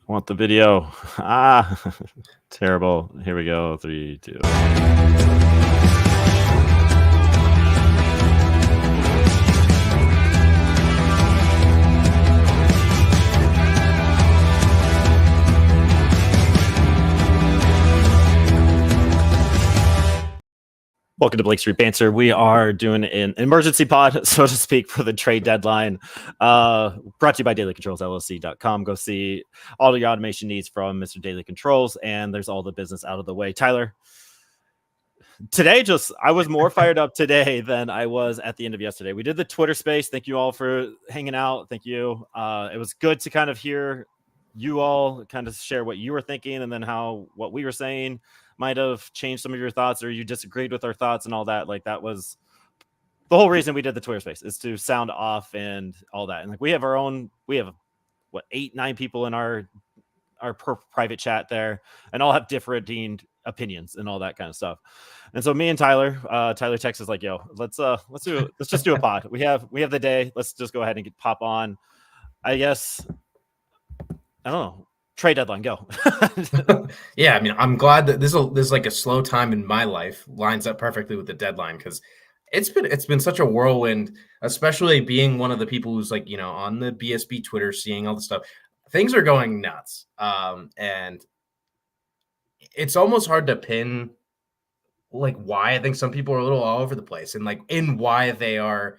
Want the video? Terrible. Here we go. 3, 2. Welcome to Blake Street Banter. We are doing an emergency pod, so to speak, for the trade deadline. Brought to you by dailycontrolsllc.com. Go see all your automation needs from Mr. Daily Controls, and there's all the business out of the way. Tyler, today I was more fired up today than I was at the end of yesterday. We did the Twitter space. Thank you all for hanging out. Thank you. It was good to kind of hear you all kind of share what you were thinking and then how what we were saying might have changed some of your thoughts, or you disagreed with our thoughts and all that. Like, that was the whole reason we did the Twitter space, is to sound off and all that. And like, we have 8, 9 people in our private chat there, and all have differing opinions and all that kind of stuff. And so me and Tyler texts is like, yo, let's just do a pod. We have the day. Let's just go ahead and pop on. I guess, I don't know. Trade deadline, go. Yeah, I mean, I'm glad that this is like a slow time in my life lines up perfectly with the deadline, because it's been such a whirlwind, especially being one of the people who's like, on the BSB Twitter, seeing all the stuff. Things are going nuts, and it's almost hard to pin like why. I think some people are a little all over the place, and like in why they are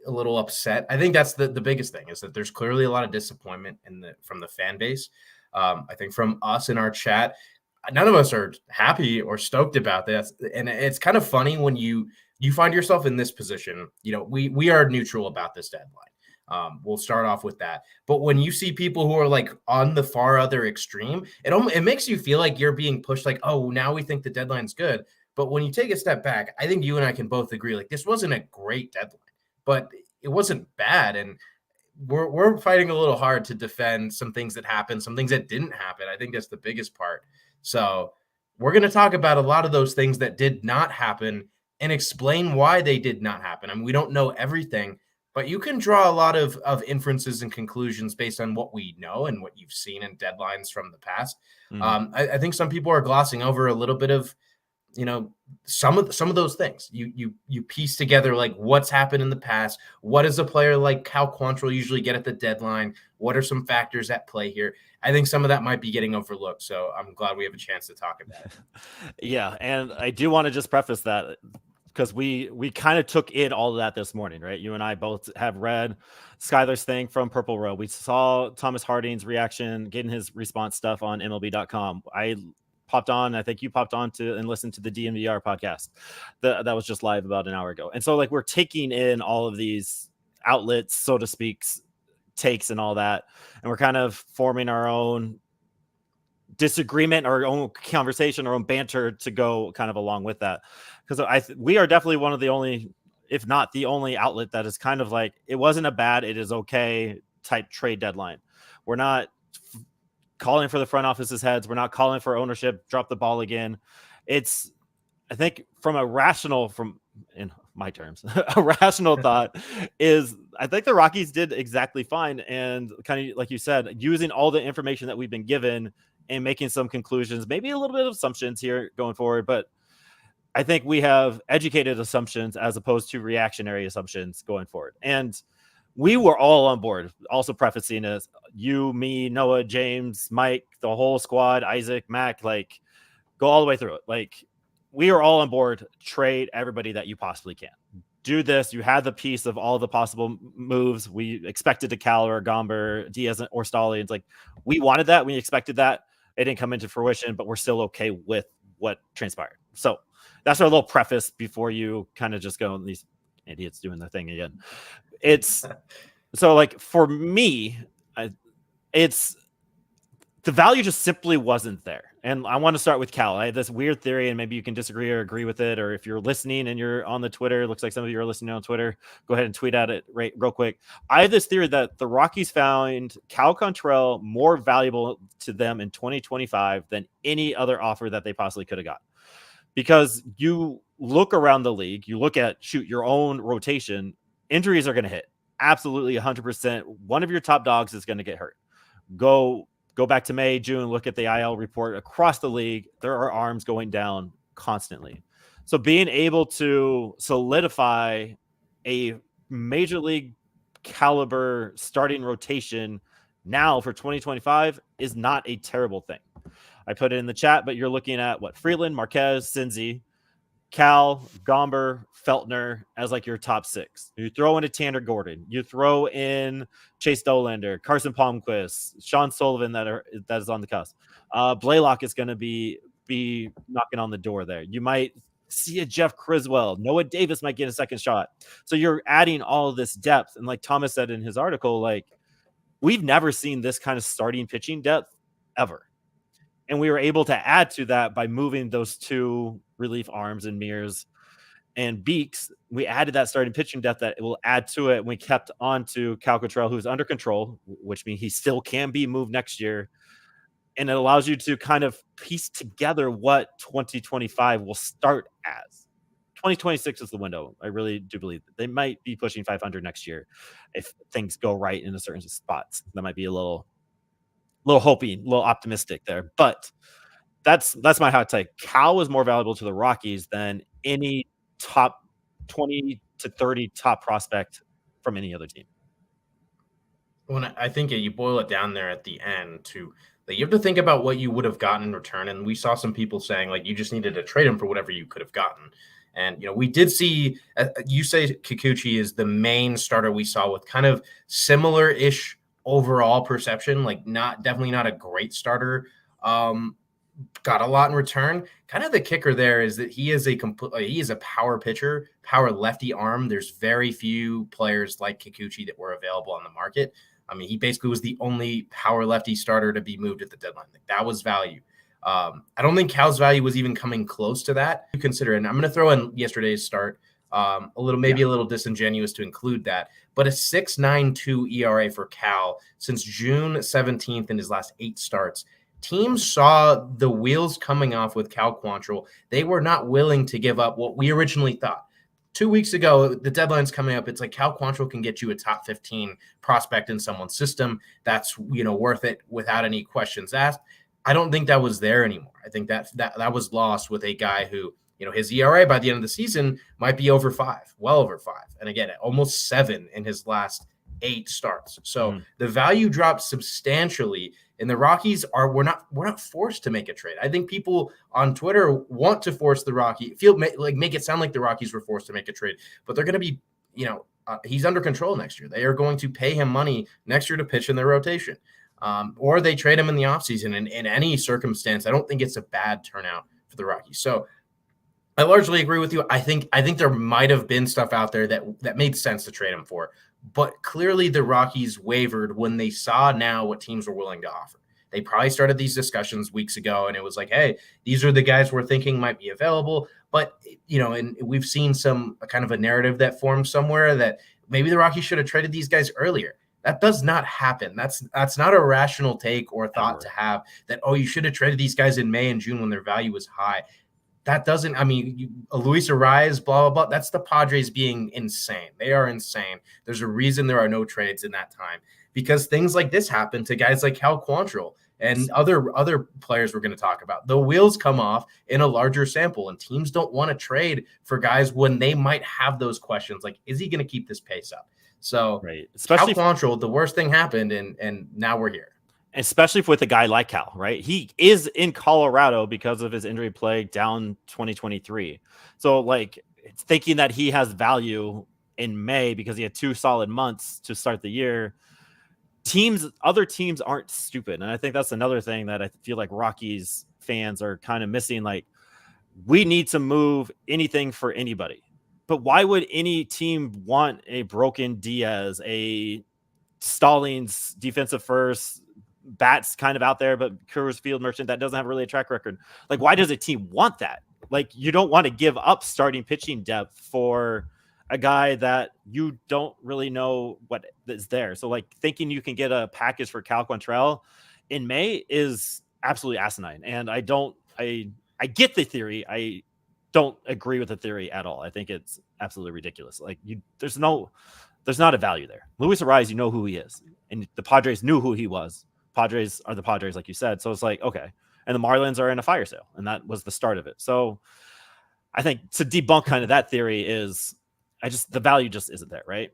a little upset. I think that's the biggest thing, is that there's clearly a lot of disappointment from the fan base. I think from us in our chat, none of us are happy or stoked about this. And it's kind of funny when you find yourself in this position. We are neutral about this deadline. We'll start off with that. But when you see people who are like on the far other extreme, it makes you feel like you're being pushed, like, oh, now we think the deadline's good. But when you take a step back, I think you and I can both agree, like, this wasn't a great deadline, but it wasn't bad. And we're fighting a little hard to defend some things that happened, some things that didn't happen. I think that's the biggest part. So we're going to talk about a lot of those things that did not happen and explain why they did not happen. I mean, we don't know everything, but you can draw a lot of inferences and conclusions based on what we know and what you've seen in deadlines from the past. I think some people are glossing over a little bit of, some of those things. You piece together like what's happened in the past. What does a player like Cal Quantrill usually get at the deadline? What are some factors at play here? I think some of that might be getting overlooked. So I'm glad we have a chance to talk about it. Yeah, and I do want to just preface that, because we kind of took in all of that this morning, right? You and I both have read Skylar's thing from Purple Row. We saw Thomas Harding's reaction, getting his response stuff on MLB.com. I popped on, I think you popped on and listened to the DNVR podcast that was just live about an hour ago. And so like, we're taking in all of these outlets, so to speak, takes and all that, and we're kind of forming our own disagreement, our own conversation, our own banter to go kind of along with that. Because we are definitely one of the only, if not the only outlet that is kind of like, it wasn't a bad, it is okay type trade deadline. We're not calling for the front office's heads. We're not calling for ownership, drop the ball again. It's, I think, in my terms, a rational thought is, I think the Rockies did exactly fine. And kind of like you said, using all the information that we've been given and making some conclusions, maybe a little bit of assumptions here going forward. But I think we have educated assumptions as opposed to reactionary assumptions going forward. And we were all on board. Also prefacing as you, me, Noah, James, Mike, the whole squad, Isaac, Mac, like, go all the way through it. Like, we are all on board. Trade everybody that you possibly can. Do this. You had the piece of all the possible moves. We expected to Cal or Gomber, Diaz or Stolly. It's like, we wanted that. We expected that. It didn't come into fruition, but we're still okay with what transpired. So that's our little preface before you kind of just go, these idiots doing their thing again. It's so like, for me, it's the value just simply wasn't there. And I want to start with Cal. I have this weird theory, and maybe you can disagree or agree with it. Or if you're listening and you're on the Twitter, it looks like some of you are listening on Twitter, go ahead and tweet at it real quick. I have this theory that the Rockies found Cal Quantrill more valuable to them in 2025 than any other offer that they possibly could have got. Because you look around the league, you look at your own rotation, injuries are going to hit. Absolutely 100%. One of your top dogs is going to get hurt. Go Go back to May, June, look at the IL report across the league. There are arms going down constantly. So being able to solidify a major league caliber starting rotation now for 2025 is not a terrible thing. I put it in the chat, but you're looking at what? Freeland, Marquez, Cincy, Cal, Gomber, Feltner as like your top 6. You throw in a Tanner Gordon. You throw in Chase Dolander, Carson Palmquist, Sean Sullivan that is on the cusp. Blaylock is going to be knocking on the door there. You might see a Jeff Criswell. Noah Davis might get a second shot. So you're adding all of this depth. And like Thomas said in his article, like we've never seen this kind of starting pitching depth ever. And we were able to add to that by moving those 2 relief arms and Mears and Beeks. We added that starting pitching depth that will add to it. And we kept on to Cal Quantrill, who's under control, which means he still can be moved next year. And it allows you to kind of piece together what 2025 will start as. 2026 is the window. I really do believe that they might be pushing 500 next year if things go right in a certain spots. That might be a little hoping, a little optimistic there, but that's my hot take. Cal is more valuable to the Rockies than any top 20 to 30 top prospect from any other team. When I think you boil it down there at the end to you have to think about what you would have gotten in return. And we saw some people saying like you just needed to trade him for whatever you could have gotten. And, we did see you say Kikuchi is the main starter we saw with kind of similar-ish overall perception, like definitely not a great starter. Got a lot in return. Kind of the kicker there is that he is a power pitcher, power lefty arm. There's very few players like Kikuchi that were available on the market. I mean, he basically was the only power lefty starter to be moved at the deadline. Like, that was value. I don't think Cal's value was even coming close to that. You consider, and I'm going to throw in yesterday's start. A little disingenuous to include that, but a 6.92 ERA for Cal since June 17th in his last 8 starts. Teams saw the wheels coming off with Cal Quantrill. They were not willing to give up what we originally thought. 2 weeks ago, the deadline's coming up. It's like Cal Quantrill can get you a top 15 prospect in someone's system. That's, worth it without any questions asked. I don't think that was there anymore. I think that was lost with a guy who, his ERA by the end of the season might be over 5, well over 5. And again, almost 7 in his last 8 starts. So the value dropped substantially. And the Rockies we're not forced to make a trade. I think people on Twitter want to force the Rockies, make it sound like the Rockies were forced to make a trade, but they're going to be, he's under control next year. They are going to pay him money next year to pitch in their rotation. Or they trade him in the offseason. And in any circumstance, I don't think it's a bad turnout for the Rockies. So I largely agree with you. I think there might have been stuff out there that made sense to trade him for, but clearly the Rockies wavered when they saw now what teams were willing to offer. They probably started these discussions weeks ago, and it was like, hey, these are the guys we're thinking might be available. But, and we've seen a kind of a narrative that formed somewhere that maybe the Rockies should have traded these guys earlier. That does not happen. That's not a rational take or thought to have that, you should have traded these guys in May and June when their value was high. That doesn't, Luis Arias, blah, blah, blah. That's the Padres being insane. They are insane. There's a reason there are no trades in that time because things like this happen to guys like Cal Quantrill and other players we're going to talk about. The wheels come off in a larger sample, and teams don't want to trade for guys when they might have those questions. Like, is he going to keep this pace up? So, right. Especially Cal Quantrill, the worst thing happened, and now we're here. Especially with a guy like Cal, right? He is in Colorado because of his injury plague down 2023. So, like, thinking that he has value in May because he had 2 solid months to start the year. Other teams aren't stupid. And I think that's another thing that I feel like Rockies fans are kind of missing. Like, we need to move anything for anybody. But why would any team want a broken Diaz, a Stallings defensive first, bats kind of out there, but Coors Field Merchant that doesn't have really a track record? Like, why does a team want that? Like, you don't want to give up starting pitching depth for a guy that you don't really know what is there. So, like, thinking you can get a package for Cal Quantrill in May is absolutely asinine. And I get the theory. I don't agree with the theory at all. I think it's absolutely ridiculous. Like, there's not a value there. Luis Arias, you know who he is, and the Padres knew who he was Padres are the Padres, like you said. So it's like, okay. And the Marlins are in a fire sale, and that was the start of it. So I think to debunk kind of that theory is the value just isn't there, right?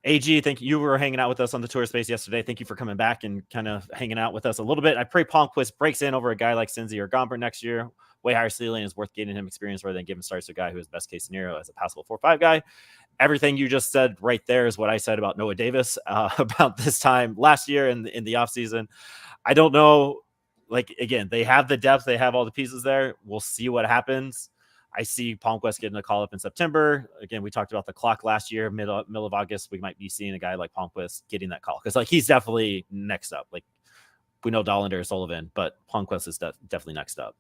AG, thank you were hanging out with us on the tour space yesterday. Thank you for coming back and kind of hanging out with us a little bit. I pray Palmquist breaks in over a guy like Cincy or Gomber next year. Way higher ceiling is worth getting him experience rather than giving starts to a guy who is best case scenario as a passable 4-5 guy. Everything you just said right there is what I said about Noah Davis about this time last year in the offseason. I don't know. Like, again, they have the depth. They have all the pieces there. We'll see what happens. I see Palmquist getting a call up in September. Again, we talked about the clock last year, middle of August. We might be seeing a guy like Palmquist getting that call because, like, he's definitely next up. Like, we know Dollander, Sullivan, but Palmquist is definitely next up.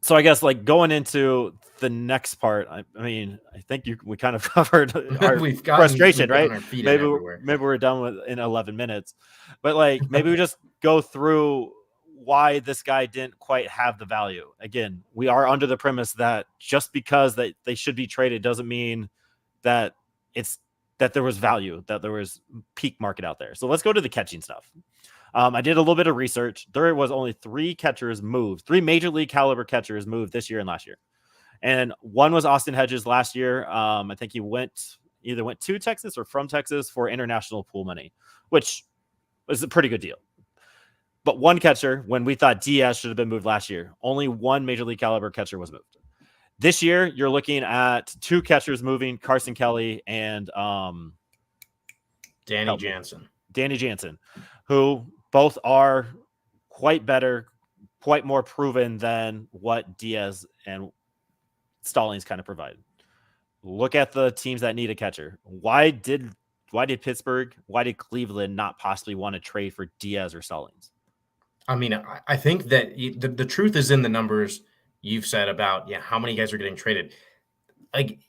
So I guess, like, going into the next part, I mean, I think we kind of covered our frustration, right? Maybe we're done in 11 minutes, but like maybe we just go through why this guy didn't quite have the value. Again, we are under the premise that just because they should be traded doesn't mean that there was value, that there was peak market out there. So let's go to the catching stuff. I did a little bit of research. There was only 3 major league caliber catchers moved this year and last year. And one was Austin Hedges last year. I think he either went to Texas or from Texas for international pool money, which was a pretty good deal. But one catcher, when we thought Diaz should have been moved last year, only one major league caliber catcher was moved. This year, you're looking at 2 catchers moving, Carson Kelly and Danny Jansen, who both are quite better, quite more proven than what Diaz and Stallings kind of provide. Look at the teams that need a catcher. Why did Pittsburgh, why did Cleveland not possibly want to trade for Diaz or Stallings? I mean, I think that the truth is in the numbers you've said about how many guys are getting traded. Like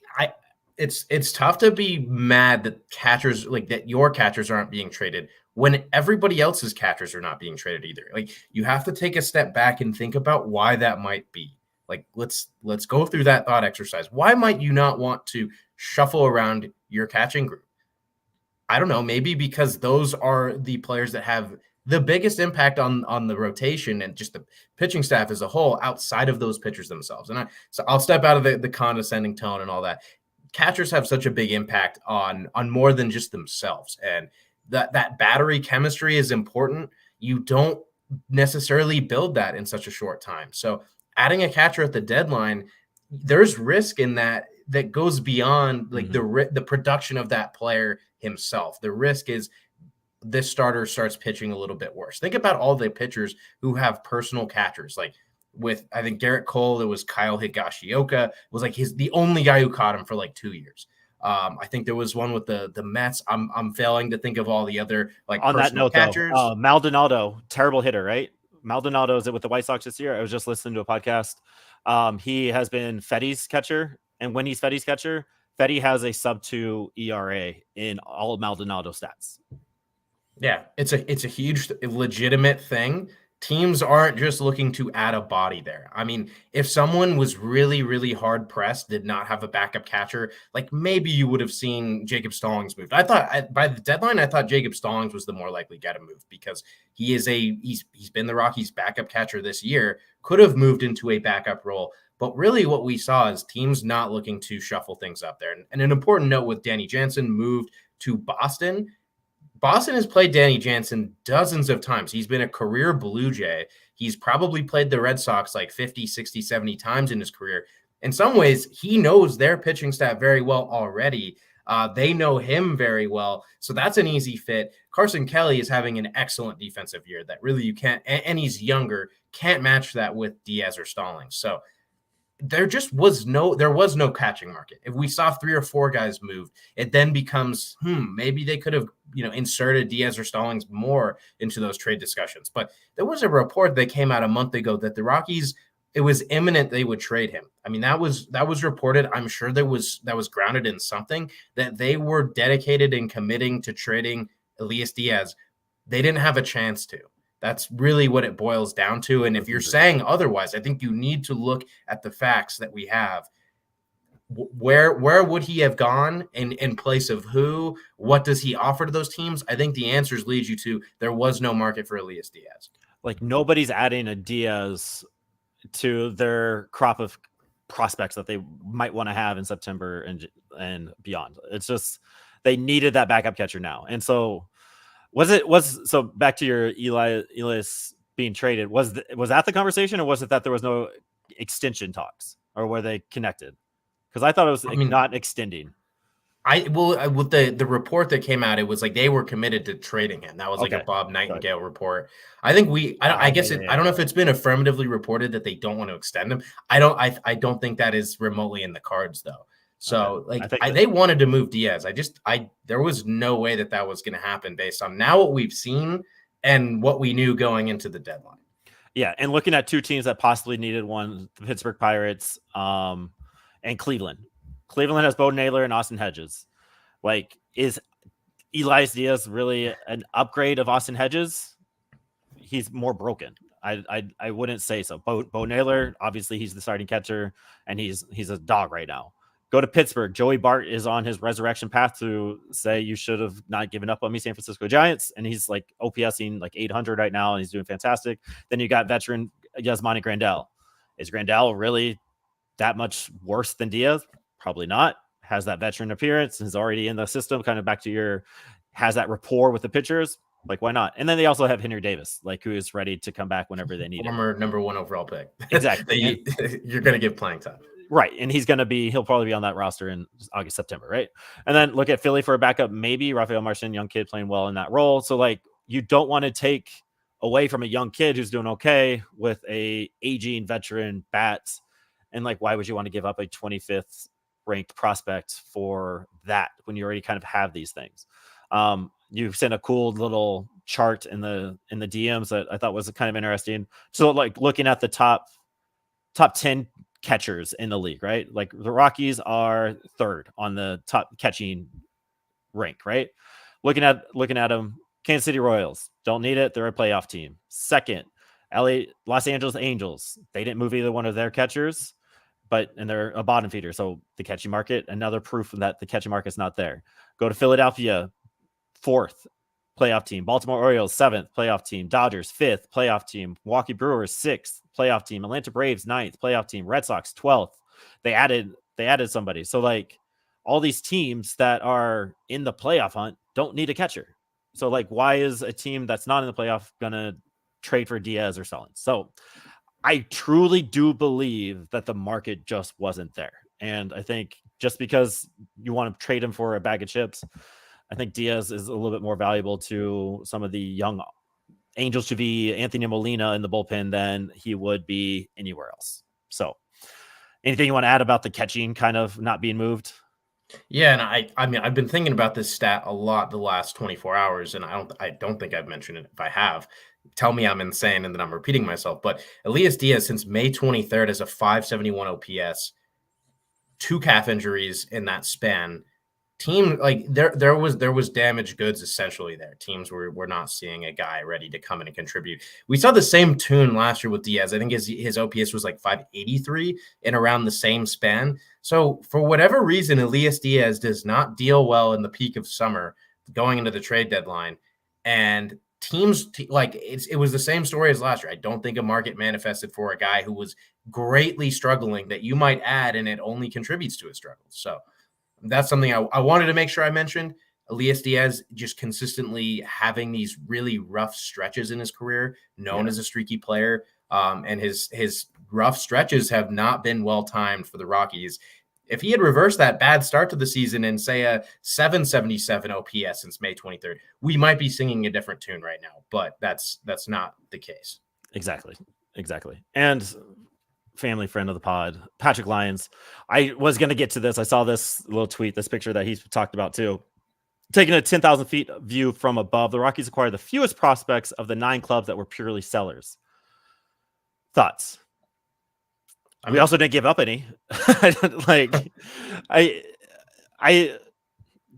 it's tough to be mad that catchers that your catchers aren't being traded when everybody else's catchers are not being traded either. Like, you have to take a step back and think about why that might be. Like, let's go through that thought exercise. Why might you not want to shuffle around your catching group? I don't know, maybe because those are the players that have the biggest impact on the rotation and just the pitching staff as a whole outside of those pitchers themselves. And so I'll step out of the condescending tone and all that. Catchers have such a big impact on more than just themselves. And that battery chemistry is important. You don't necessarily build that in such a short time. So adding a catcher at the deadline, there's risk in that goes beyond the production of that player himself. The risk is this starter starts pitching a little bit worse. Think about all the pitchers who have personal catchers. Like with, I think, Garrett Cole, it was Kyle Higashioka, was like the only guy who caught him for like 2 years. I think there was one with the Mets. I'm failing to think of all the other on that note catchers. Though, Maldonado, terrible hitter, right? Maldonado is it with the White Sox this year? I was just listening to a podcast. He has been Fetty's catcher, and when he's Fetty's catcher, Fetty has a sub-2 ERA in all of Maldonado stats. Yeah, it's a huge legitimate thing. Teams aren't just looking to add a body there. I mean, if someone was really, really hard pressed, did not have a backup catcher, like maybe you would have seen Jacob Stallings moved. I thought by the deadline, I thought Jacob Stallings was the more likely guy to move because he's been the Rockies' backup catcher this year, could have moved into a backup role. But really what we saw is teams not looking to shuffle things up there. And an important note with Danny Jansen moved to Boston. Boston has played Danny Jansen dozens of times. He's been a career Blue Jay. He's probably played the Red Sox like 50, 60, 70 times in his career. In some ways, he knows their pitching staff very well already. They know him very well. So that's an easy fit. Carson Kelly is having an excellent defensive year that really you can't, and he's younger, can't match that with Diaz or Stallings. So there was no catching market. If we saw 3 or 4 guys moved, it then becomes, maybe they could have, inserted Diaz or Stallings more into those trade discussions. But there was a report that came out a month ago that the Rockies, it was imminent they would trade him. I mean, that was reported. I'm sure that was grounded in something that they were dedicated in committing to trading Elias Diaz. They didn't have a chance to. That's really what it boils down to. And if you're saying otherwise, I think you need to look at the facts that we have. where would he have gone in place of who? What does he offer to those teams? I think the answers lead you to there was no market for Elias Diaz. Like nobody's adding a Diaz to their crop of prospects that they might want to have in September and beyond. It's just they needed that backup catcher now. And so so back to your Elias being traded, was that the conversation, or was it that there was no extension talks, or were they connected? Because I thought it was not extending. With the report that came out, it was like they were committed to trading him. That was like a Bob Nightingale report. I think I don't know if it's been affirmatively reported that they don't want to extend him. I don't think that is remotely in the cards though. So they wanted to move Diaz. There was no way that was going to happen based on now what we've seen and what we knew going into the deadline. Yeah, and looking at two teams that possibly needed one, the Pittsburgh Pirates and Cleveland. Cleveland has Bo Naylor and Austin Hedges. Like, is Elias Diaz really an upgrade of Austin Hedges? He's more broken. I wouldn't say so. Bo Naylor, obviously, he's the starting catcher, and he's a dog right now. Go to Pittsburgh. Joey Bart is on his resurrection path to say you should have not given up on me, San Francisco Giants, and he's like OPSing like 800 right now, and he's doing fantastic. Then you got veteran Yasmani Grandal. Is Grandal really that much worse than Diaz? Probably not. Has that veteran appearance, is already in the system, kind of back to has that rapport with the pitchers. Like, why not? And then they also have Henry Davis, like, who is ready to come back whenever they need it. Former number 1 overall pick. Exactly. You're going to give playing time. Right. And he'll probably be on that roster in August, September, right? And then look at Philly for a backup, maybe Rafael Marcin, young kid playing well in that role. So, like, you don't want to take away from a young kid who's doing okay with a aging veteran bat. And, like, why would you want to give up a 25th ranked prospect for that when you already kind of have these things? You've sent a cool little chart in the DMs that I thought was kind of interesting. So, like, looking at the top 10 catchers in the league, right? Like, the Rockies are third on the top catching rank, right? Looking at them, Kansas City Royals don't need it. They're a playoff team. Second, Los Angeles Angels. They didn't move either one of their catchers, and they're a bottom feeder. So the catching market, another proof that the catching market's not there. Go to Philadelphia, fourth playoff team. Baltimore Orioles, seventh playoff team. Dodgers, fifth playoff team. Milwaukee Brewers, sixth playoff team. Atlanta Braves, ninth playoff team. Red Sox, 12th. They added somebody. So, like, all these teams that are in the playoff hunt don't need a catcher. So, like, why is a team that's not in the playoff gonna trade for Diaz or Sullen? So I truly do believe that the market just wasn't there. And I think just because you want to trade him for a bag of chips, I think Diaz is a little bit more valuable to some of the young Angels to be Anthony Molina in the bullpen than he would be anywhere else. So anything you want to add about the catching kind of not being moved? Yeah, and I mean, I've been thinking about this stat a lot the last 24 hours, and I don't think I've mentioned it. If I have, tell me I'm insane and that I'm repeating myself. But Elias Diaz, since May 23rd, has a 571 OPS, 2 calf injuries in that span. Team, like, there was damaged goods essentially there. Teams were not seeing a guy ready to come in and contribute. We saw the same tune last year with Diaz. I think his OPS was like 583 in around the same span. So for whatever reason, Elias Diaz does not deal well in the peak of summer going into the trade deadline. And teams it was the same story as last year. I don't think a market manifested for a guy who was greatly struggling that you might add, and it only contributes to his struggles. So that's something I wanted to make sure I mentioned. Elias Diaz just consistently having these really rough stretches in his career, known as a streaky player. And his rough stretches have not been well timed for the Rockies. If he had reversed that bad start to the season and say a 777 OPS since May 23rd, we might be singing a different tune right now, but that's not the case. Exactly. And family friend of the pod, Patrick Lyons. I was going to get to this. I saw this little tweet, this picture that he's talked about too. Taking a 10,000 feet view from above, the Rockies acquired the fewest prospects of the 9 clubs that were purely sellers. Thoughts? We also didn't give up any.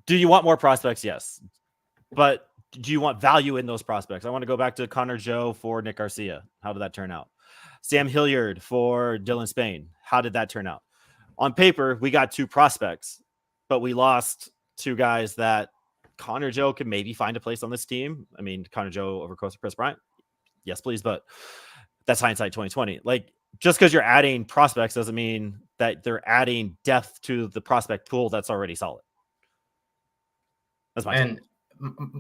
Do you want more prospects? Yes. But do you want value in those prospects? I want to go back to Connor Joe for Nick Garcia. How did that turn out? Sam Hilliard for Dylan Spain. How did that turn out? on paper, we got 2 prospects, but we lost 2 guys that Connor Joe could maybe find a place on this team. I mean, Connor Joe over Chris Bryant. Yes, please. But that's hindsight 2020. Like, just because you're adding prospects doesn't mean that they're adding depth to the prospect pool that's already solid. That's my take.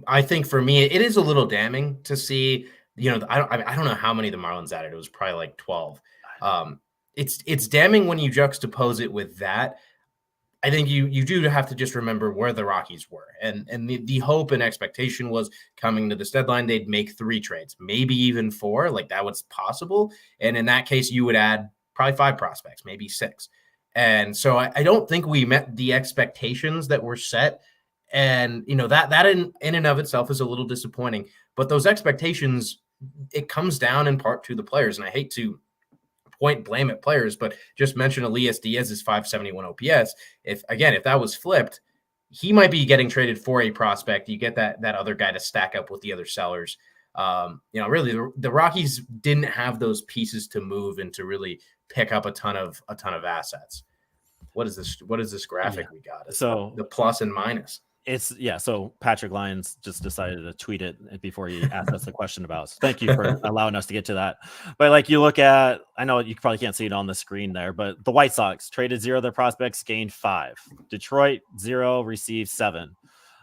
I think for me, it is a little damning to see, I don't know how many the Marlins added. It was probably like 12. It's damning when you juxtapose it with that. I think you do have to just remember where the Rockies were. And the hope and expectation was coming to this deadline, they'd make 3 trades, maybe even 4. Like, that was possible. And in that case, you would add probably 5 prospects, maybe 6. And so I don't think we met the expectations that were set. And, that in and of itself is a little disappointing. But those expectations, it comes down in part to the players. And I hate to point blame at players, but just mention Elias Diaz's 571 OPS. If that was flipped, he might be getting traded for a prospect. You get that other guy to stack up with the other sellers. Really the Rockies didn't have those pieces to move and to really pick up a ton of assets. What is this graphic we got? It's so the plus and minus. So Patrick Lyons just decided to tweet it before he asked us the question about. So thank you for allowing us to get to that. But like, you look at, I know you probably can't see it on the screen there, but the White Sox traded 0 of their prospects, gained 5. Detroit 0, received 7.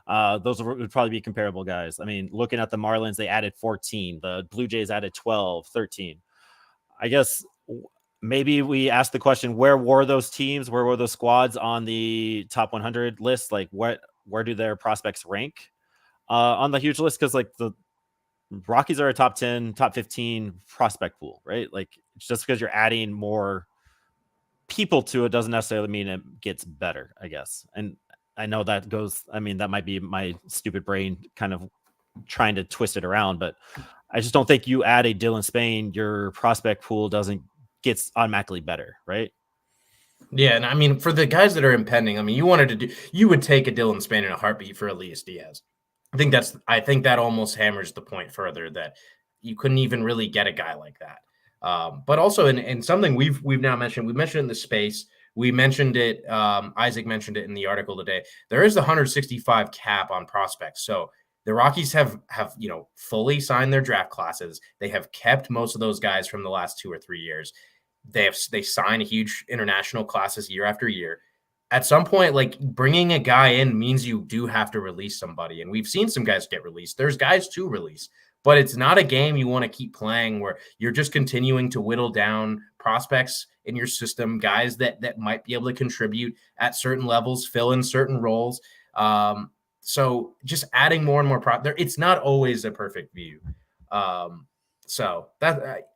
Those would probably be comparable guys. I mean, looking at the Marlins, they added 14. The Blue Jays added 12, 13. I guess maybe we asked the question, where were those teams? Where were those squads on the top 100 list? Like, where do their prospects rank on the huge list? Because like the Rockies are a top 10, top 15 prospect pool, right? Like, just because you're adding more people to it doesn't necessarily mean it gets better, I guess. And I know that that might be my stupid brain kind of trying to twist it around, but I just don't think you add a Dylan Spain, your prospect pool gets automatically better, right? Yeah, and I mean, for the guys that are impending, I mean, you would take a Dylan Spain in a heartbeat for Elias Diaz. I think that almost hammers the point further that you couldn't even really get a guy like that. But also in something we've now mentioned, we mentioned in the space, we mentioned it. Isaac mentioned it in the article today. There is the 165 cap on prospects. So the Rockies have fully signed their draft classes. They have kept most of those guys from the last 2 or 3 years. They sign huge international classes year after year. At some point, like, bringing a guy in means you do have to release somebody. And we've seen some guys get released. There's guys to release, but it's not a game you want to keep playing where you're just continuing to whittle down prospects in your system, guys that might be able to contribute at certain levels, fill in certain roles. So just adding more and more it's not always a perfect view. So that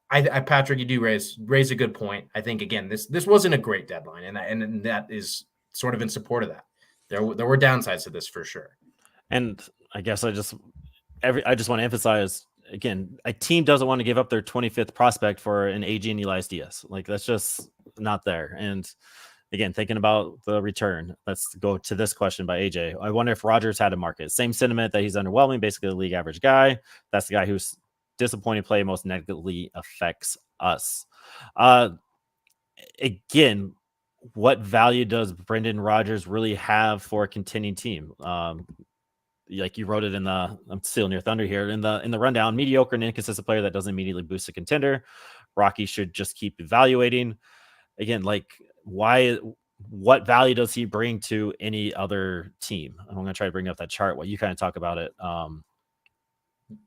Patrick, you do raise a good point. I think, again, this wasn't a great deadline, and that is sort of in support of that. There were downsides to this for sure. And I guess I just want to emphasize again, a team doesn't want to give up their 25th prospect for an aging Elias Diaz. Like, that's just not there. And again, thinking about the return, let's go to this question by AJ. I wonder if Rogers had a market. Same sentiment that he's underwhelming, basically a league average guy. That's the guy who's disappointing play most negatively affects us. Again, what value does Brendan Rodgers really have for a contending team? Like you wrote it in I'm stealing your thunder here in the rundown. Mediocre and inconsistent player that doesn't immediately boost a contender. Rockies should just keep evaluating. Again, like, what value does he bring to any other team? I'm going to try to bring up that chart while you kind of talk about it.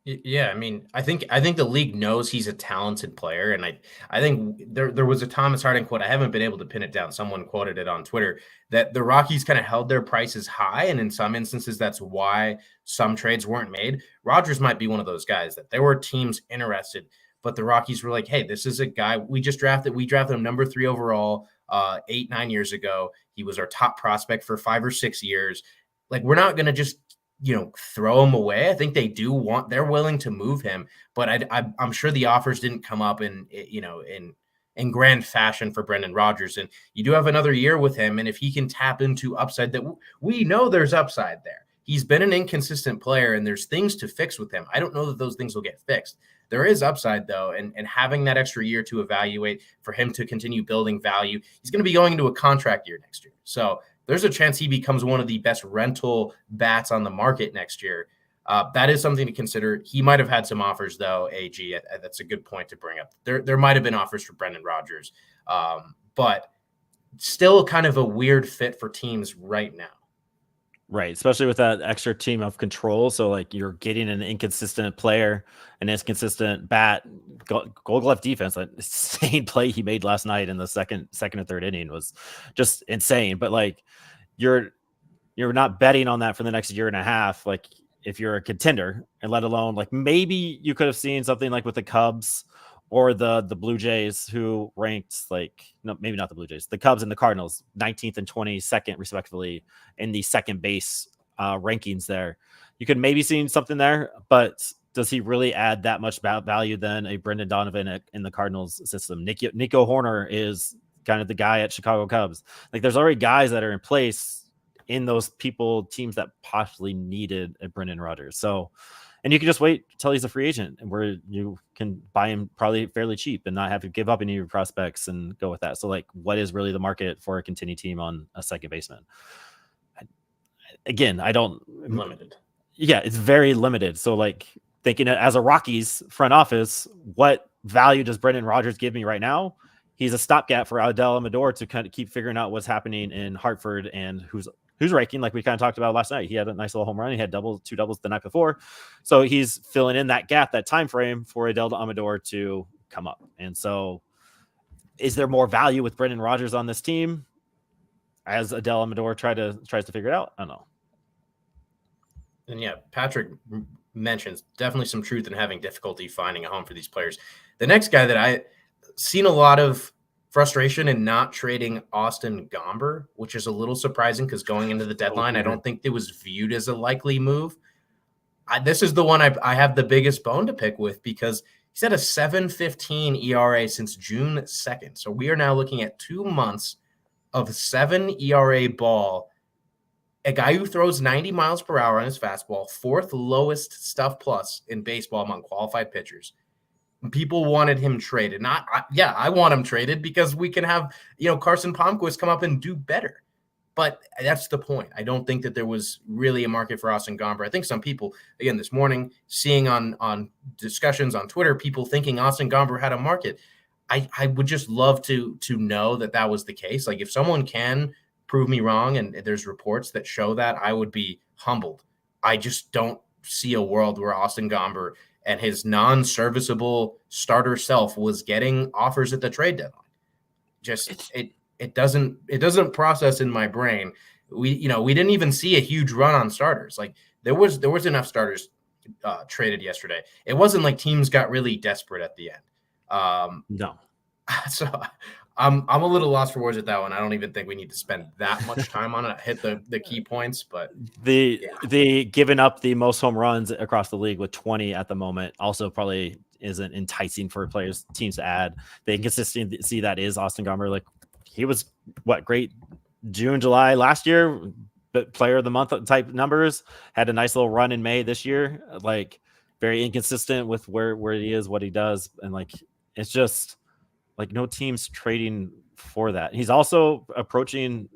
Yeah, I mean, I think the league knows he's a talented player, and I think there was a Thomas Harding quote. I haven't been able to pin it down. Someone quoted it on Twitter that the Rockies kind of held their prices high, and in some instances, that's why some trades weren't made. Rodgers might be one of those guys that there were teams interested, but the Rockies were like, "Hey, this is a guy we drafted him number 3 overall 8-9 years ago. He was our top prospect for 5 or 6 years. Like, we're not going to just throw him away." I think they're willing to move him, but I'm sure the offers didn't come up in grand fashion for Brendan Rodgers. And you do have another year with him. And if he can tap into upside, that we know there's upside there. he's been an inconsistent player, and there's things to fix with him. I don't know that those things will get fixed. There is upside, though, and having that extra year to evaluate for him to continue building value. He's going to be going into a contract year next year. So there's a chance he becomes one of the best rental bats on the market next year. That is something to consider. He might have had some offers, though, AG. That's a good point to bring up. There might have been offers for Brendan Rodgers, but still kind of a weird fit for teams right now. Right, especially with that extra team of control. So, like, you're getting an inconsistent player, an inconsistent bat, Gold Glove defense. That insane play he made last night in the second and third inning was just insane. But like, you're not betting on that for the next year and a half. Like, if you're a contender, and let alone like maybe you could have seen something like with the Cubs or the Blue Jays, who ranked maybe not the Blue Jays, the Cubs and the Cardinals, 19th and 22nd respectively in the second base rankings there. You could maybe see something there, but does he really add that much value than a Brendan Donovan in the Cardinals system? Nico Horner is kind of the guy at Chicago Cubs. Like, there's already guys that are in place in those teams that possibly needed a Brendan Rodgers. So, and you can just wait until he's a free agent, and where you can buy him probably fairly cheap and not have to give up any of your prospects and go with that. So, like, what is really the market for a continued team on a second baseman? Again, Limited. Yeah, it's very limited. So, like, thinking as a Rockies front office, what value does Brendan Rodgers give me right now? He's a stopgap for Adel Amador to kind of keep figuring out what's happening in Hartford and who's ranking, like we kind of talked about last night. He had a nice little home run. He had two doubles the night before. So he's filling in that gap, that time frame for Adel Amador to come up. And so is there more value with Brendan Rodgers on this team as Adel Amador tries to figure it out? I don't know. And yeah, Patrick mentions definitely some truth in having difficulty finding a home for these players. The next guy that I seen a lot of frustration in not trading Austin Gomber, which is a little surprising because going into the deadline, I don't think it was viewed as a likely move. This is the one I have the biggest bone to pick with because he's had a 7.15 ERA since June 2nd. So we are now looking at 2 months of 7 ERA ball. A guy who throws 90 miles per hour on his fastball, fourth lowest stuff plus in baseball among qualified pitchers. People wanted him traded. I want him traded because we can have, Carson Palmquist come up and do better. But that's the point. I don't think that there was really a market for Austin Gomber. I think some people, again, this morning, seeing on discussions on Twitter, people thinking Austin Gomber had a market. I would just love to know that was the case. Like, if someone can prove me wrong and there's reports that show that, I would be humbled. I just don't see a world where Austin Gomber and his non-serviceable starter self was getting offers at the trade deadline. Just it doesn't process in my brain. We didn't even see a huge run on starters. Like, there was enough starters traded yesterday. It wasn't like teams got really desperate at the end. No. So I'm a little lost for words at that one. I don't even think we need to spend that much time on it. Hit the key points, but the giving up the most home runs across the league with 20 at the moment also probably isn't enticing for teams to add. The inconsistency that is Austin Gomber. Like, he was great June, July last year, but player of the month type numbers, had a nice little run in May this year. Like, very inconsistent with where he is, what he does, and like, it's just like no team's trading for that. He's also approaching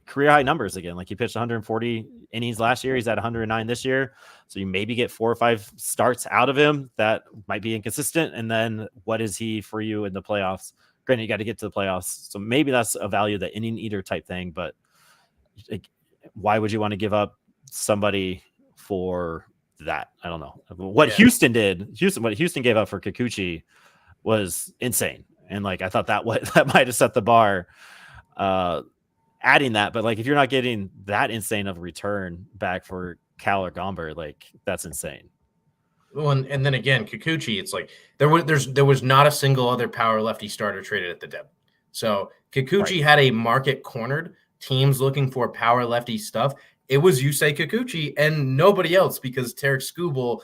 career high numbers again. Like, he pitched 140 innings last year. He's at 109 this year. So you maybe get 4 or 5 starts out of him that might be inconsistent. And then what is he for you in the playoffs? Granted, you got to get to the playoffs. So maybe that's a value, the inning eater type thing. But like, why would you want to give up somebody for that? I don't know. What Houston gave up for Kikuchi was insane. And like, I thought that might have set the bar, adding that. But like, if you're not getting that insane of a return back for Cal or Gomber, like, that's insane. Well, and then again, Kikuchi, it's like there was not a single other power lefty starter traded at the deadline. So Kikuchi had a market cornered. Teams looking for power lefty stuff. It was Yusei Kikuchi and nobody else, because Tarek Skubal,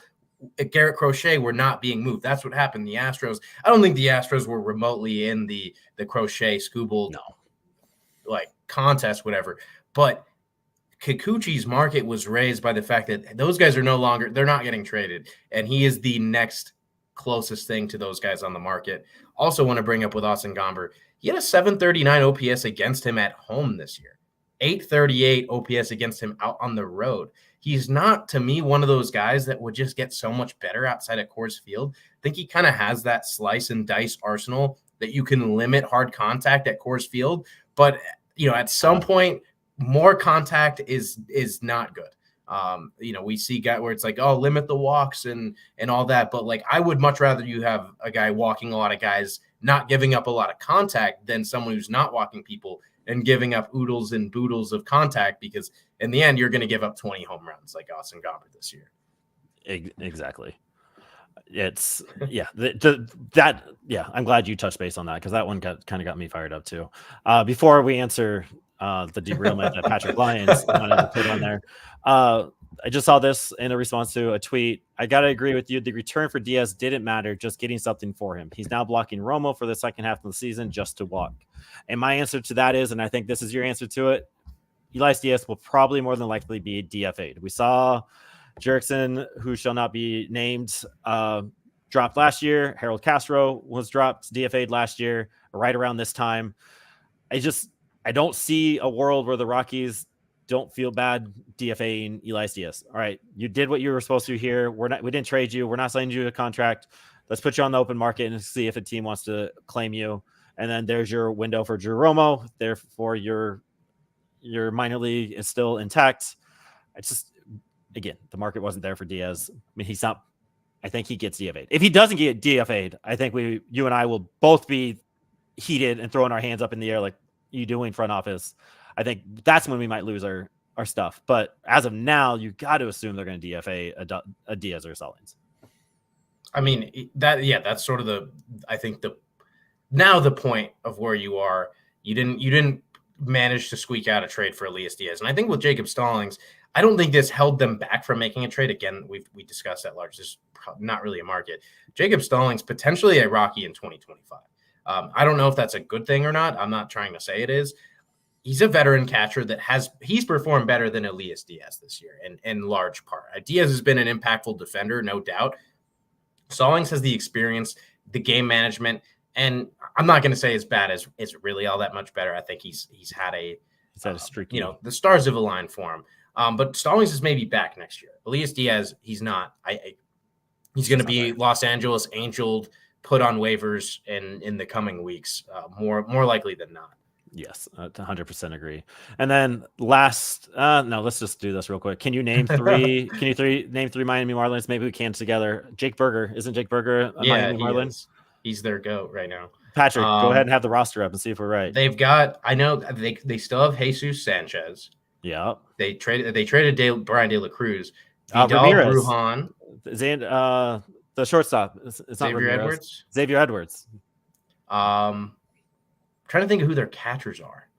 Garrett Crochet were not being moved. That's what happened. The Astros, I don't think the Astros were remotely in the Crochet Skubal like contest, whatever. But Kikuchi's market was raised by the fact that those guys are they're not getting traded. And he is the next closest thing to those guys on the market. Also want to bring up with Austin Gomber, he had a 739 OPS against him at home this year, 838 OPS against him out on the road. He's not, to me, one of those guys that would just get so much better outside of Coors Field. I think he kind of has that slice and dice arsenal that you can limit hard contact at Coors Field. But, at some point, more contact is not good. We see guy where it's like, oh, limit the walks and all that. But like, I would much rather you have a guy walking a lot of guys, not giving up a lot of contact than someone who's not walking people and giving up oodles and boodles of contact, because in the end, you're going to give up 20 home runs like Austin Gomber this year. Exactly. It's I'm glad you touched base on that, because that one kind of got me fired up too. Before we answer the derailment that Patrick Lyons wanted to put on there, I just saw this in a response to a tweet. I got to agree with you. The return for Diaz didn't matter, just getting something for him. He's now blocking Romo for the second half of the season just to walk. And my answer to that is, and I think this is your answer to it, Elias Diaz will probably more than likely be DFA'd. We saw Jerickson, who shall not be named, dropped last year. Harold Castro was dropped, DFA'd last year, right around this time. I don't see a world where the Rockies don't feel bad DFAing Elias Diaz. All right, you did what you were supposed to here. We didn't trade you. We're not signing you a contract. Let's put you on the open market and see if a team wants to claim you. And then there's your window for Drew Romo. Therefore, your minor league is still intact. Again, the market wasn't there for Diaz. I mean, he's not. I think he gets DFA'd. If he doesn't get DFA'd, I think you and I will both be heated and throwing our hands up in the air like you doing front office. I think that's when we might lose our stuff. But as of now, you got to assume they're going to DFA a Diaz or a Stallings. I mean, that's sort of the point of where you are. You didn't manage to squeak out a trade for Elias Diaz. And I think with Jacob Stallings, I don't think this held them back from making a trade. Again, we discussed that large. There's not really a market. Jacob Stallings, potentially a Rocky in 2025. I don't know if that's a good thing or not. I'm not trying to say it is. He's a veteran catcher he's performed better than Elias Diaz this year in large part. Diaz has been an impactful defender, no doubt. Stallings has the experience, the game management, and I'm not going to say as bad as it's really all that much better. I think he's had a streak. The stars have aligned for him. But Stallings is maybe back next year. Elias Diaz, he's not. He's going to be Los Angeles Angeled, put on waivers in the coming weeks, more likely than not. Yes, 100% agree. And then let's just do this real quick. Can you name three? Name three Miami Marlins? Maybe we can together. Jake Berger, isn't Jake Berger a Miami Marlin? He's their GOAT right now. Patrick, go ahead and have the roster up and see if we're right. They've got. I know they still have Jesus Sanchez. Yeah. They traded Brian De La Cruz. Ramirez. Brujan. The shortstop. It's not Xavier Ramirez. Edwards. Xavier Edwards. Trying to think of who their catchers are.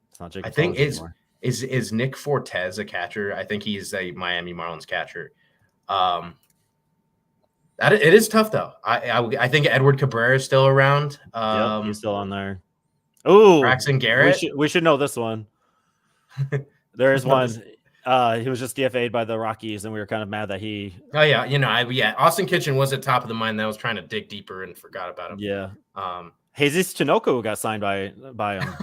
It's not Jacob. I think is Nick Fortes a catcher? I think he's a Miami Marlins catcher. It is tough though. I think Edward Cabrera is still around. He's still on there. Oh, Braxton Garrett. We should know this one. There is one. He was just DFA'd by the Rockies, and we were kind of mad that he. Oh yeah, Austin Kitchen was at top of the mind. That I was trying to dig deeper and forgot about him. Yeah. Jesus Chinoco got signed by him.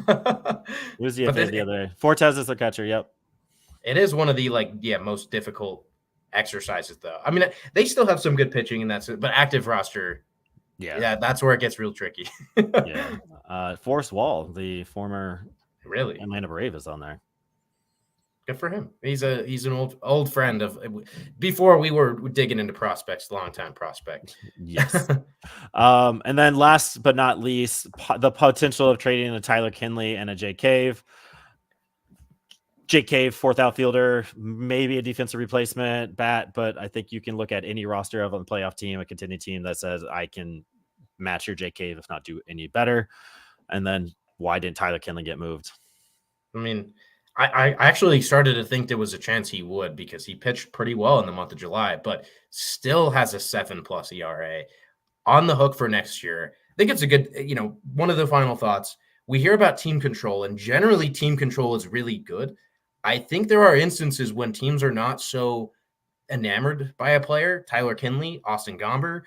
He was DFA'd the other day. Fortes is the catcher. Yep. It is one of the most difficult exercises though. I mean, they still have some good pitching, and that's it. But active roster. Yeah, that's where it gets real tricky. Yeah. Forrest Wall, the former Atlanta Brave, is on there. Good for him. He's an old friend of before we were digging into prospects, longtime prospect. Yes. And then last but not least, the potential of trading a Tyler Kinley and a Jake Cave. Jake Cave, fourth outfielder, maybe a defensive replacement bat, but I think you can look at any roster of a playoff team, a contending team that says I can match your Jake Cave, if not do any better. And then why didn't Tyler Kinley get moved? I mean, I actually started to think there was a chance he would, because he pitched pretty well in the month of July, but still has a 7+ ERA, on the hook for next year. I think it's a good, one of the final thoughts. We hear about team control, and generally team control is really good. I think there are instances when teams are not so enamored by a player. Tyler Kinley, Austin Gomber,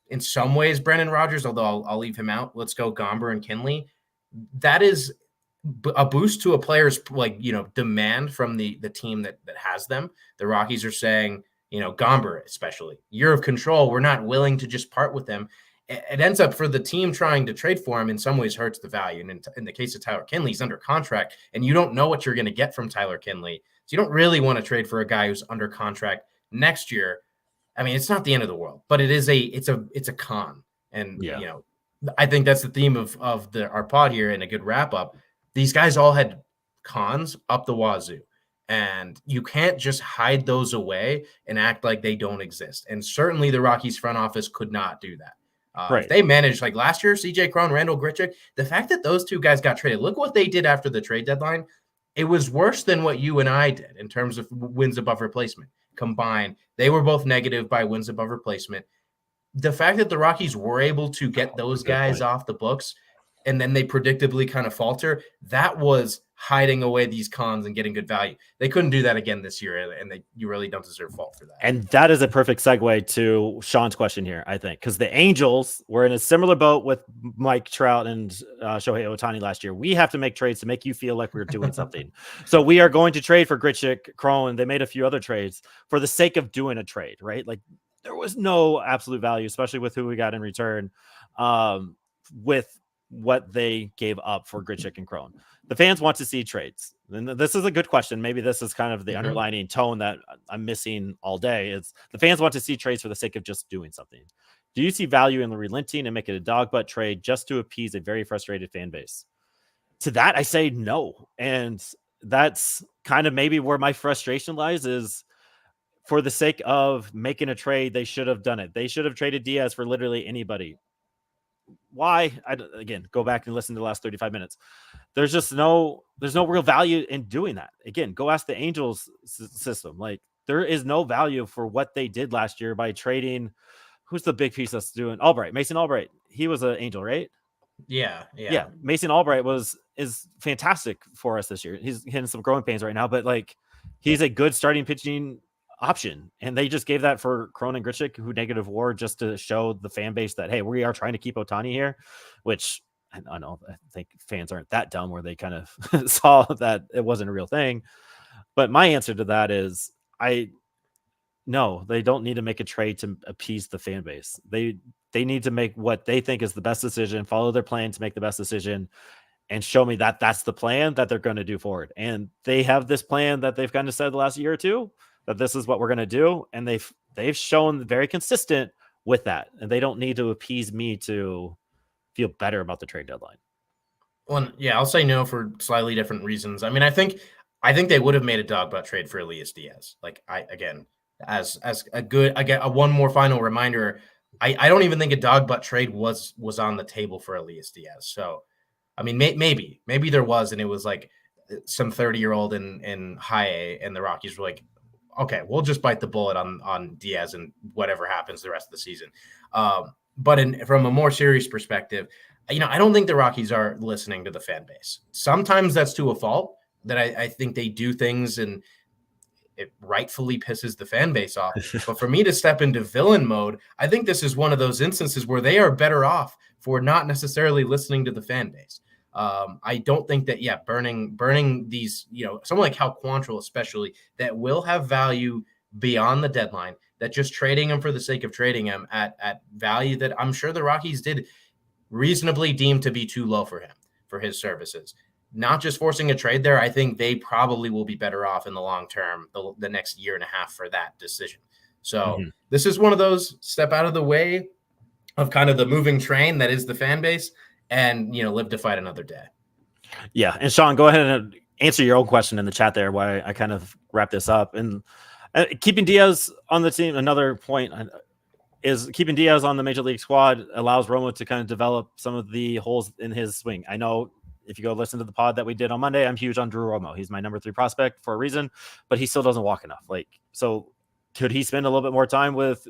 in some ways, Brendan Rodgers, although I'll leave him out. Let's go Gomber and Kinley. That is a boost to a player's demand from the team that has them. The Rockies are saying, Gomber especially, year of control. We're not willing to just part with them. It ends up for the team trying to trade for him in some ways hurts the value. And in the case of Tyler Kinley, he's under contract, and you don't know what you're going to get from Tyler Kinley. So you don't really want to trade for a guy who's under contract next year. I mean, it's not the end of the world, but it's a con. And I think that's the theme of our pod here, and a good wrap up. These guys all had cons up the wazoo, and you can't just hide those away and act like they don't exist. And certainly the Rockies front office could not do that. Right. If they managed like last year, CJ Cron, Randall Grichuk, the fact that those two guys got traded, look what they did after the trade deadline. It was worse than what you and I did in terms of wins above replacement combined. They were both negative by wins above replacement. The fact that the Rockies were able to get those guys off the books and then they predictably kind of falter, that was hiding away these cons and getting good value. They couldn't do that again this year, and you really don't deserve fault for that. And that is a perfect segue to Sean's question here, I think, because the Angels were in a similar boat with Mike Trout and Shohei Ohtani last year. We have to make trades to make you feel like we're doing something. So we are going to trade for Grichuk, Cron. They made a few other trades for the sake of doing a trade, right? Like there was no absolute value, especially with who we got in return, with what they gave up for Grichuk and Cron. The fans want to see trades. And this is a good question. Maybe this is kind of the underlining tone that I'm missing all day. It's the fans want to see trades for the sake of just doing something. Do you see value in the relenting and make it a dog butt trade just to appease a very frustrated fan base? To that, I say no. And that's kind of maybe where my frustration lies is for the sake of making a trade, they should have done it. They should have traded Diaz for literally anybody. Why? Again, go back and listen to the last 35 minutes. There's no real value in doing that. Again, go ask the Angels system. Like there is no value for what they did last year by trading. Who's the big piece that's doing Albright? Mason Albright. He was an Angel, right? Yeah. Mason Albright is fantastic for us this year. He's hitting some growing pains right now, but like he's a good starting pitching option, and they just gave that for Cron and Grichuk, who negative WAR, just to show the fan base that hey, we are trying to keep Ohtani here, which I know I think fans aren't that dumb where they kind of saw that it wasn't a real thing. But my answer to that is no, they don't need to make a trade to appease the fan base. They need to make what they think is the best decision, follow their plan to make the best decision, and show me that that's the plan that they're going to do forward. And they have this plan that they've kind of said the last year or two, that this is what we're going to do. And they've shown very consistent with that. And they don't need to appease me to feel better about the trade deadline. Well, yeah, I'll say no for slightly different reasons. I mean, I think they would have made a dog butt trade for Elias Diaz. Like as a good, one more final reminder, I don't even think a dog butt trade was on the table for Elias Diaz. So, I mean, maybe there was, and it was like some 30-year-old in high A, and the Rockies were like, okay, we'll just bite the bullet on Diaz and whatever happens the rest of the season. But from a more serious perspective, I don't think the Rockies are listening to the fan base. Sometimes that's to a fault, that I think they do things and it rightfully pisses the fan base off. But for me to step into villain mode, I think this is one of those instances where they are better off for not necessarily listening to the fan base. I don't think that, burning these, someone like Cal Quantrill especially, that will have value beyond the deadline, that just trading him for the sake of trading him at value that I'm sure the Rockies did reasonably deem to be too low for him, for his services. Not just forcing a trade there, I think they probably will be better off in the long term, the next year and a half for that decision. So This is one of those step out of the way of kind of the moving train that is the fan base, and live to fight another day. Yeah, and Sean, go ahead and answer your own question in the chat there while I kind of wrap this up. And keeping Diaz on the team, another point is keeping Diaz on the major league squad allows Romo to kind of develop some of the holes in his swing. I know if you go listen to the pod that we did on Monday, I'm huge on Drew Romo. He's my number 3 prospect for a reason, but he still doesn't walk enough. So could he spend a little bit more time with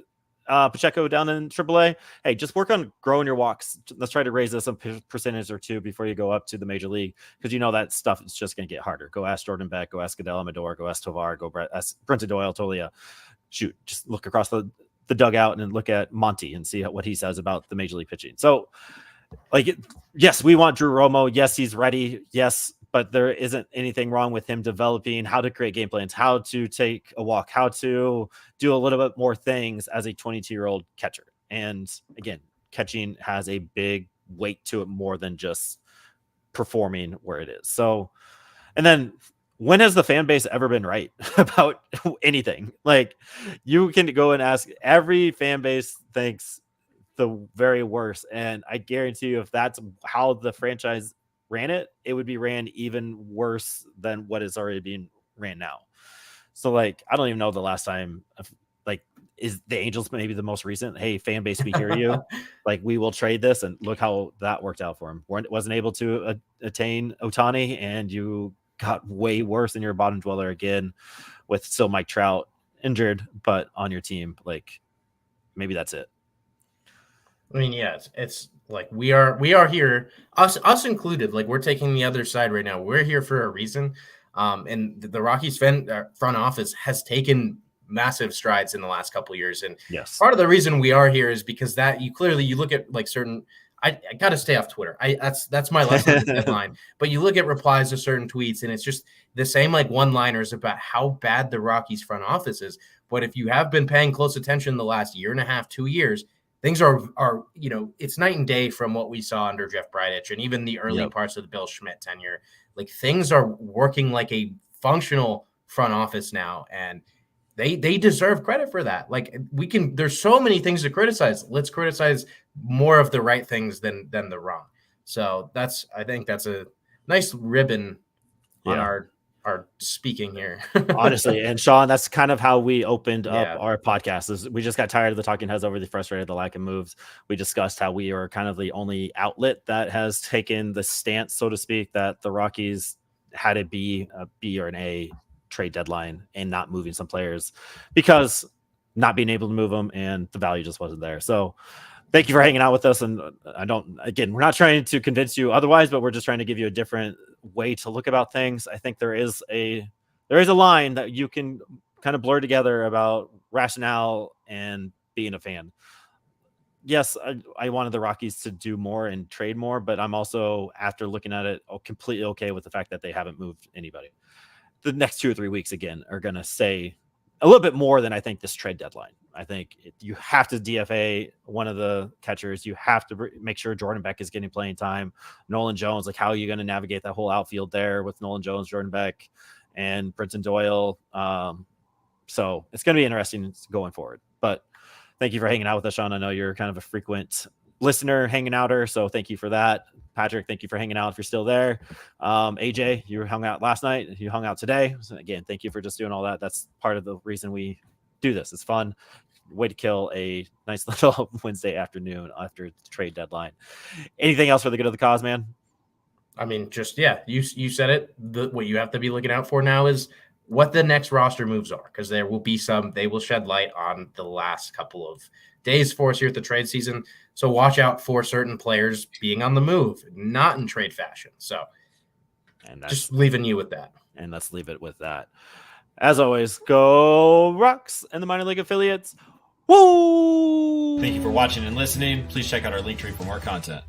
Pacheco down in AAA. Hey, just work on growing your walks. Let's try to raise this a percentage or two before you go up to the major league, because you know that stuff is just going to get harder. Go ask Jordan Beck, go ask Adel Amador, go ask Tovar, go ask Brenton Doyle, Tolia. Shoot, just look across the dugout and look at Monty and see what he says about the major league pitching. So, like, yes, we want Drew Romo. Yes, he's ready. Yes, but there isn't anything wrong with him developing how to create game plans, how to take a walk, how to do a little bit more things as a 22-year-old catcher. And again, catching has a big weight to it more than just performing where it is. So, and then when has the fan base ever been right about anything? Like, you can go and ask, every fan base thinks the very worst. And I guarantee you, if that's how the franchise ran it, it would be ran even worse than what is already being ran now. So, like, I don't even know the last time, like, is the Angels maybe the most recent? Hey, fan base, we hear you. Like, we will trade this, and look how that worked out for him. Wasn't able to attain Ohtani, and you got way worse than your bottom dweller again, with still Mike Trout injured, but on your team. Like, maybe that's it. I mean, yeah, it's like we are here, us included. Like, we're taking the other side right now. We're here for a reason, and the Rockies front office has taken massive strides in the last couple of years. And yes, part of the reason we are here is because that you look at like certain. I got to stay off Twitter. That's my lesson at the deadline. But you look at replies to certain tweets, and it's just the same like one-liners about how bad the Rockies front office is. But if you have been paying close attention the last year and a half, 2 years, things are it's night and day from what we saw under Jeff Bridich and even the early parts of the Bill Schmidt tenure. Like, things are working like a functional front office now, and they deserve credit for that. Like, there's so many things to criticize. Let's criticize more of the right things than the wrong. So I think that's a nice ribbon on our speaking here. Honestly. And Sean, that's kind of how we opened up our podcast. Is we just got tired of the talking heads, over the frustrated, the lack of moves. We discussed how we are kind of the only outlet that has taken the stance, so to speak, that the Rockies had to be a B or an A trade deadline and not moving some players because not being able to move them and the value just wasn't there. So thank you for hanging out with us. And we're not trying to convince you otherwise, but we're just trying to give you a different way to look about things. I think there is a line that you can kind of blur together about rationale and being a fan. Yes, I wanted the Rockies to do more and trade more, but I'm also, after looking at it, completely okay with the fact that they haven't moved anybody. The next 2 or 3 weeks, again, are going to say a little bit more than I think this trade deadline. I think you have to DFA one of the catchers. You have to make sure Jordan Beck is getting playing time. Nolan Jones, like, how are you going to navigate that whole outfield there with Nolan Jones, Jordan Beck, and Brenton Doyle? So it's going to be interesting going forward. But thank you for hanging out with us, Sean. I know you're kind of a frequent listener, hanging outer, so thank you for that. Patrick, thank you for hanging out if you're still there. AJ, you hung out last night, you hung out today. So again, thank you for just doing all that. That's part of the reason we do this. It's fun. Way to kill a nice little Wednesday afternoon after the trade deadline. Anything else for the good of the cause, man? I mean, just you said it. What you have to be looking out for now is what the next roster moves are, because there will be some. They will shed light on the last couple of days for us here at the trade season. So watch out for certain players being on the move, not in trade fashion. So, and that's just leaving you with that. And let's leave it with that. As always, go Rocks and the minor league affiliates. Woo! Thank you for watching and listening. Please check out our link tree for more content.